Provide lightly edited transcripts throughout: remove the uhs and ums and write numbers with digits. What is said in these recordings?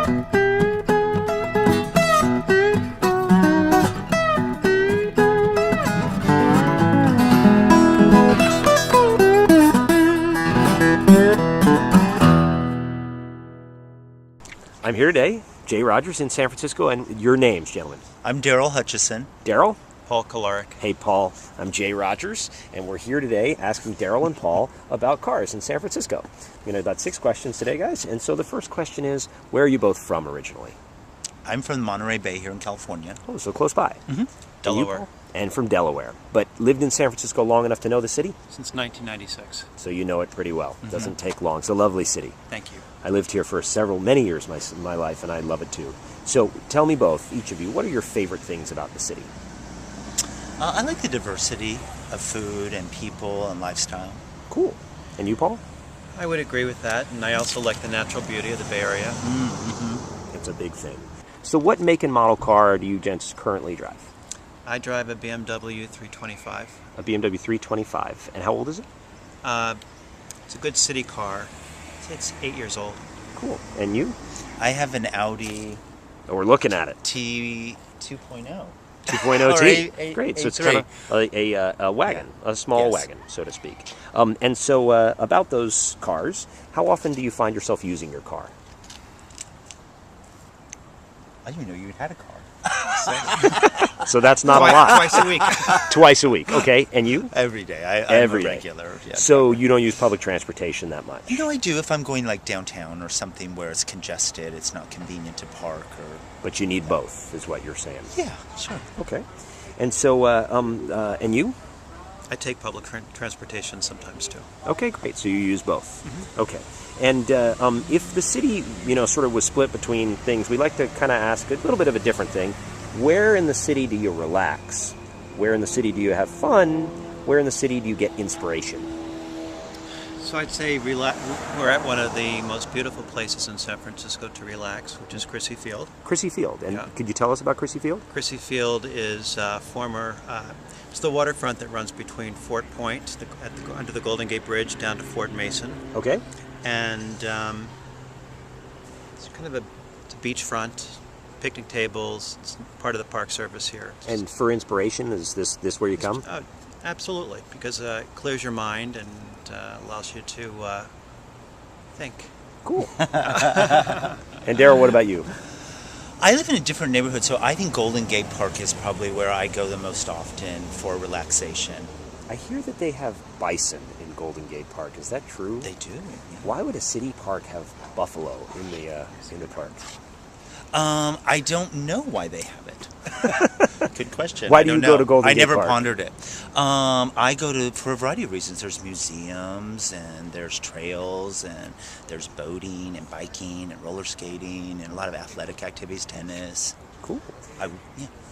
I'm here today, Jay Rogers in San Francisco, and your names, gentlemen. I'm Darrell Hutchison. Darrell? Paul Kalarick. Hey, Paul. I'm Jay Rogers, and we're here today asking Darrell and Paul about cars in San Francisco. We're going to have about 6 questions today, guys. And so the first question is, where are you both from originally? I'm from the Monterey Bay here in California. Oh, so close by. Mm-hmm. Delaware. And from Delaware. But lived in San Francisco long enough to know the city? Since 1996. So you know it pretty well. Mm-hmm. Doesn't take long. It's a lovely city. Thank you. I lived here for many years my life, and I love it too. So tell me both, each of you, what are your favorite things about the city? I like the diversity of food and people and lifestyle. Cool. And you, Paul? I would agree with that, and I also like the natural beauty of the Bay Area. Mm-hmm. It's a big thing. So what make and model car do you gents currently drive? I drive a BMW 325. A BMW 325. And how old is it? It's a good city car. It's 8 years old. Cool. And you? I have an Audi Oh, we're looking at it. T 2.0. 2.0 T. Or Great. So it's A3. kind of a wagon, a small Yes. wagon, so to speak. And so about those cars, how often do you find yourself using your car? I didn't even know you had a car. So that's not a lot. Twice a week. Twice a week. Okay. And you? Every day. I'm Every a day. regular. Yeah. So you don't use public transportation that much? You know, I do if I'm going like downtown or something where it's congested, it's not convenient to park or... But you need both, is what you're saying. Yeah, sure. Okay. And so, and you? I take public transportation sometimes too. Okay, great. So you use both. Mm-hmm. Okay. And if the city, sort of was split between things, we like to kind of ask a little bit of a different thing. Where in the city do you relax? Where in the city do you have fun? Where in the city do you get inspiration? So I'd say we're at one of the most beautiful places in San Francisco to relax, which is Crissy Field. Crissy Field. And Yeah. could you tell us about Crissy Field? Crissy Field is it's the waterfront that runs between Fort Point, under the Golden Gate Bridge, down to Fort Mason. Okay. And it's kind of a beachfront, picnic tables. It's part of the Park Service here. And for inspiration, is this where you come? Absolutely, because it clears your mind and allows you to think. Cool. And Darrell, what about you? I live in a different neighborhood, so I think Golden Gate Park is probably where I go the most often for relaxation. I hear that they have bison in Golden Gate Park. Is that true? They do. Yeah. Why would a city park have buffalo in the park? I don't know why they have it. Good question. Why do you go to Golden Gate Park? I never Park? pondered it. I go for a variety of reasons. There's museums, and there's trails, and there's boating, and biking, and roller skating, and a lot of athletic activities, tennis. Cool. Yeah.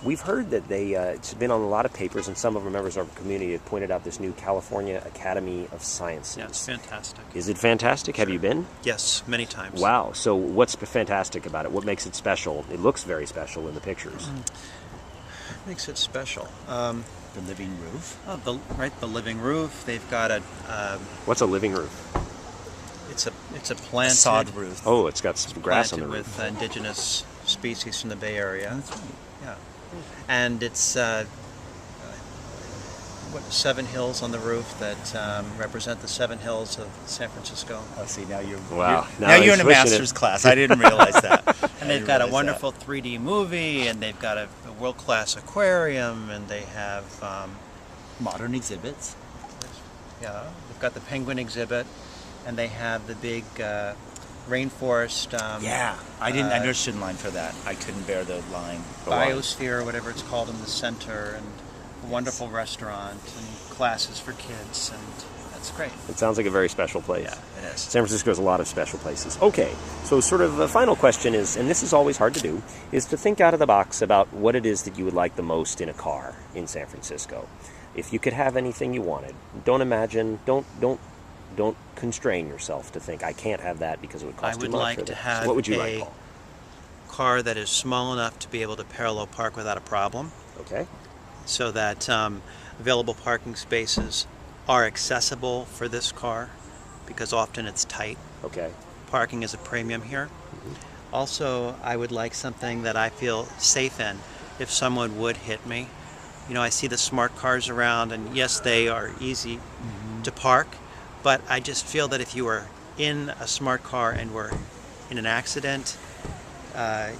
We've heard that it's been on a lot of papers, and some of our members of our community have pointed out this new California Academy of Sciences. Yeah, it's fantastic. Is it fantastic? Have you been? Yes, many times. Wow. So what's fantastic about it? What makes it special? It looks very special in the pictures. What makes it special? The living roof. The living roof. They've got What's a living roof? it's a planted, A sod roof. Oh, it's got some grass on the planted roof. with indigenous species from the Bay Area. That's right. Yeah, and it's 7 hills on the roof that represent the 7 hills of San Francisco. Oh, see, now you're Wow. Now you're in a pushing master's class. I didn't realize that. And they've got a wonderful 3D movie, and they've got a world-class aquarium, and they have Modern exhibits. they've got the penguin exhibit, and they have the big rainforest. I didn't. I never stood in line for that. I couldn't bear the line. Biosphere, or whatever it's called, in the center, and a wonderful restaurant, and classes for kids, and that's great. It sounds like a very special place. Yeah, it is. San Francisco has a lot of special places. Okay, so sort of the final question is, and this is always hard to do, is to think out of the box about what it is that you would like the most in a car in San Francisco. If you could have anything you wanted, don't imagine, don't constrain yourself to think, I can't have that because it would cost too much. I would like to have so what would you like, a Paul? car that is small enough to be able to parallel park without a problem, Okay. so that available parking spaces are accessible for this car, because often it's tight. Okay. Parking is a premium here. Also, I would like something that I feel safe in if someone would hit me. You know, I see the smart cars around, and yes, they are easy to park, but I just feel that if you were in a smart car and were in an accident, It'd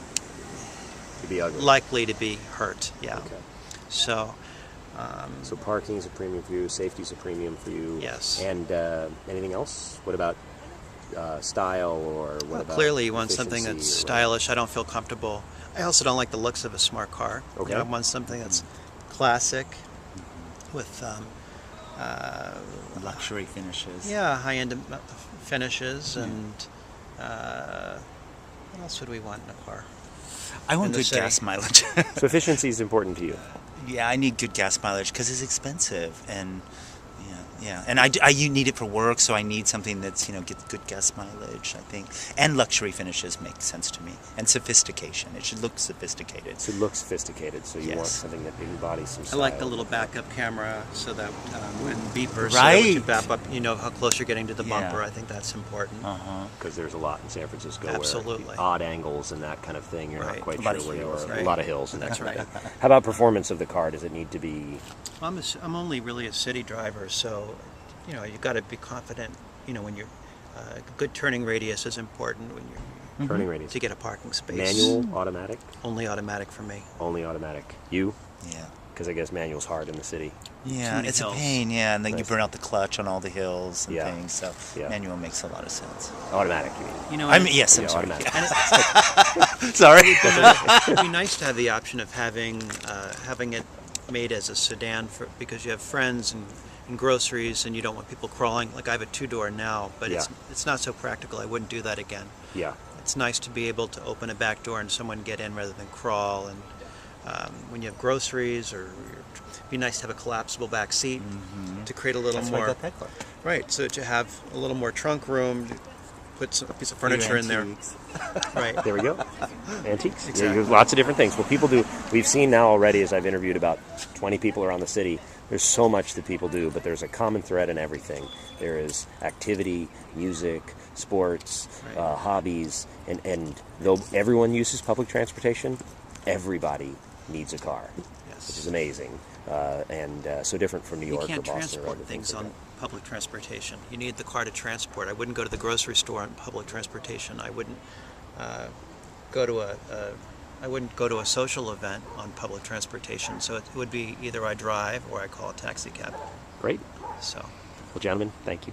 be ugly. likely to be hurt. Yeah. Okay. So, So parking is a premium for you. Safety is a premium for you. Yes. And anything else? What about style, or what about clearly you want something efficiency that's or stylish. I don't feel comfortable. I also don't like the looks of a smart car. Okay. You know, I want something that's classic with Luxury finishes. high-end finishes and what else would we want in a car? I want In the good city. gas mileage. So efficiency is important to you. Yeah, I need good gas mileage because it's expensive, and and you need it for work, so I need something that's gets good gas mileage. I think, and luxury finishes make sense to me, and sophistication. It should look sophisticated. So it looks sophisticated. So you want Yes. something that embodies some I style. like the little backup camera so that when beepers, so that Right. when you back up, you know how close you're getting to the Yeah. bumper. I think that's important. Because there's a lot in San Francisco Absolutely. where odd angles and that kind of thing. You're Right. not quite A lot sure of where you hills, are. right. A lot of hills, and That's that kind of right. thing. How about performance of the car? Does it need to be? I'm only really a city driver, so you've got to be confident. When you're good turning radius is important when you're Turning radius. to get a parking space. Manual, automatic, Only automatic for me. only automatic. You? Yeah. Because I guess manual's hard in the city. Yeah, many it's hills. a pain. Yeah, and then you Nice. burn out the clutch on all the hills and Yeah. things. So Yeah. manual makes a lot of sense. Automatic, you mean? You know, I mean, yes, I'm Yeah, sorry. automatic. Sorry. it'd be nice to have the option of having it made as a sedan because you have friends and groceries, and you don't want people crawling. Like I have a two-door now, but Yeah. it's not so practical. I wouldn't do that again. Yeah. It's nice to be able to open a back door and someone get in rather than crawl. And when you have groceries, it'd be nice to have a collapsible back seat to create a little That's why I more. got that car. Right, so to have a little more trunk room, put a piece of furniture in there. Antiques. Right. There we go. Antiques. Exactly. Yeah, you have lots of different things. Well, people do. We've seen now already, as I've interviewed about 20 people around the city, there's so much that people do, but there's a common thread in everything. There is activity, music, sports, Right. hobbies, and though everyone uses public transportation, everybody needs a car, which is Yes. amazing. And so different from New You York or can't Boston or transport other things like on public transportation. You need the car to transport. I wouldn't go to the grocery store on public transportation. I wouldn't go to I wouldn't go to a social event on public transportation. So it would be either I drive or I call a taxi cab. that. Great. So. Well, gentlemen, thank you.